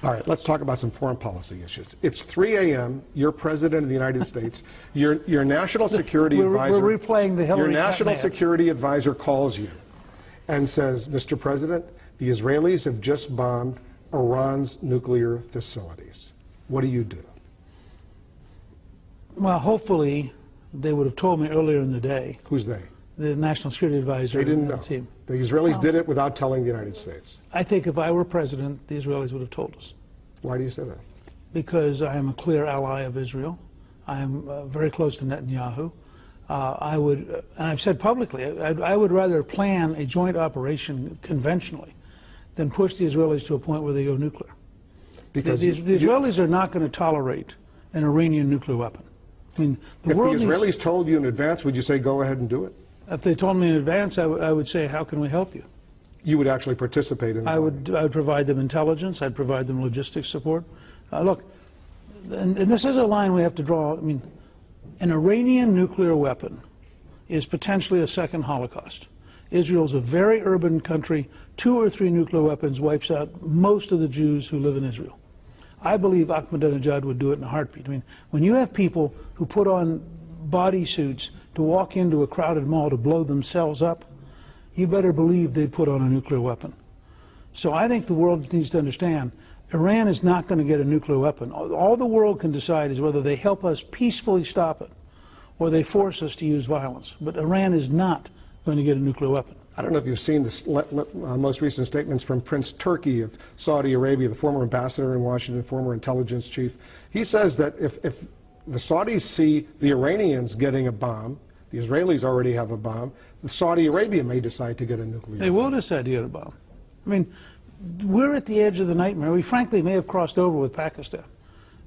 All right, let's talk about some foreign policy issues. It's 3 a.m. You're president of the United States. Your national security advisor. We're replaying the Hillary Your national security advisor calls you and says, Mr. President, the Israelis have just bombed Iran's nuclear facilities. What do you do? Well, hopefully they would have told me earlier in the day. Who's they? The national security advisor. They didn't know. Team. The Israelis did it without telling the United States. I think if I were president, the Israelis would have told us. Why do you say that? Because I am a clear ally of Israel. I am very close to Netanyahu. I would, and I've said publicly, I would rather plan a joint operation conventionally than push the Israelis to a point where they go nuclear. Because the Israelis are not going to tolerate an Iranian nuclear weapon. I mean, if the Israelis told you in advance, would you say go ahead and do it? If they told me in advance, I would say, how can we help you? You would actually participate in that? I would provide them intelligence. I'd provide them logistics support. Look, and this is a line we have to draw. I mean, an Iranian nuclear weapon is potentially a second Holocaust. Israel's a very urban country. 2 or 3 nuclear weapons wipes out most of the Jews who live in Israel. I believe Ahmadinejad would do it in a heartbeat. I mean, when you have people who put on bodysuits to walk into a crowded mall to blow themselves up, you better believe they'd put on a nuclear weapon. So I think the world needs to understand Iran is not going to get a nuclear weapon. All the world can decide is whether they help us peacefully stop it or they force us to use violence. But Iran is not going to get a nuclear weapon. I don't know if you've seen the most recent statements from Prince Turki of Saudi Arabia, the former ambassador in Washington, former intelligence chief. He says that if the Saudis see the Iranians getting a bomb, the Israelis already have a bomb, Saudi Arabia may decide to get a nuclear bomb. They will decide to get a bomb. I mean, we're at the edge of the nightmare. We frankly may have crossed over with Pakistan.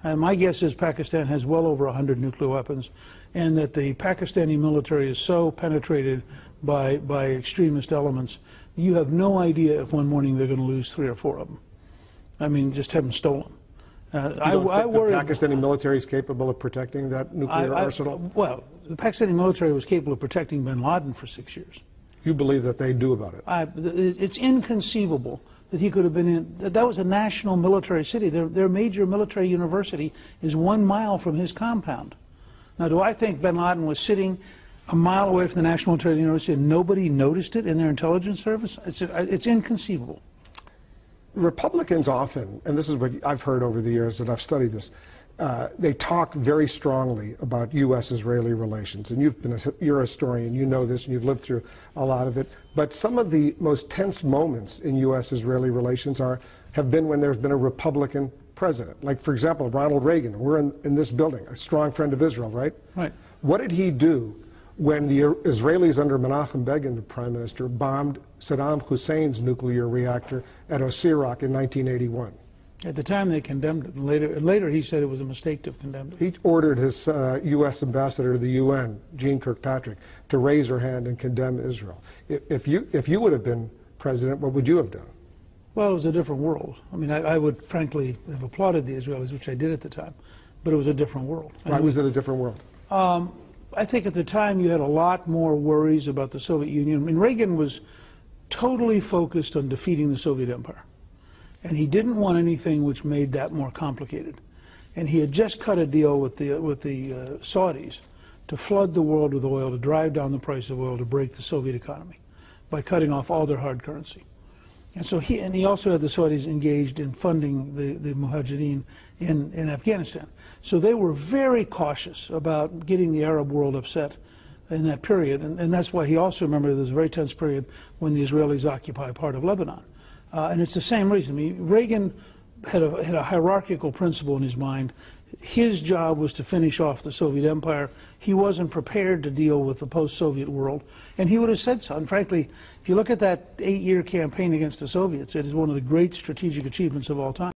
My guess is Pakistan has well over 100 nuclear weapons, and that the Pakistani military is so penetrated by extremist elements, you have no idea if one morning they're going to lose 3 or 4 of them. I mean, just have them stolen. I worry the Pakistani military is capable of protecting that nuclear arsenal? Well, the Pakistani military was capable of protecting bin Laden for 6 years. You believe that they do about it? It's inconceivable that he could have been in. That was a national military city. Their major military university is 1 mile from his compound. Now, do I think bin Laden was sitting a mile away from the National Military University and nobody noticed it in their intelligence service? It's inconceivable. Republicans often, and this is what I've heard over the years that I've studied this, they talk very strongly about U.S.-Israeli relations. And you're a historian, you know this, and you've lived through a lot of it. But some of the most tense moments in U.S.-Israeli relations have been when there's been a Republican president. Like, for example, Ronald Reagan. We're in this building, a strong friend of Israel, right? Right. What did he do when the Israelis under Menachem Begin, the prime minister, bombed Saddam Hussein's nuclear reactor at Osirak in 1981? At the time, they condemned it. Later he said it was a mistake to have condemned it. He ordered his U.S. ambassador to the UN, Jean Kirkpatrick, to raise her hand and condemn Israel. If you would have been president, what would you have done? Well, it was a different world. I mean, I would frankly have applauded the Israelis, which I did at the time, but it was a different world. Why was it a different world? I think at the time you had a lot more worries about the Soviet Union. I mean, Reagan was totally focused on defeating the Soviet Empire. And he didn't want anything which made that more complicated. And he had just cut a deal with the Saudis to flood the world with oil, to drive down the price of oil, to break the Soviet economy by cutting off all their hard currency. And so he also had the Saudis engaged in funding the Mujahideen in Afghanistan. So they were very cautious about getting the Arab world upset in that period. And that's why he also, remember, there was a very tense period when the Israelis occupy part of Lebanon. And it's the same reason. I mean, Reagan had a hierarchical principle in his mind. His job was to finish off the Soviet Empire. He wasn't prepared to deal with the post-Soviet world. And he would have said so. And frankly, if you look at that 8-year campaign against the Soviets, it is one of the great strategic achievements of all time.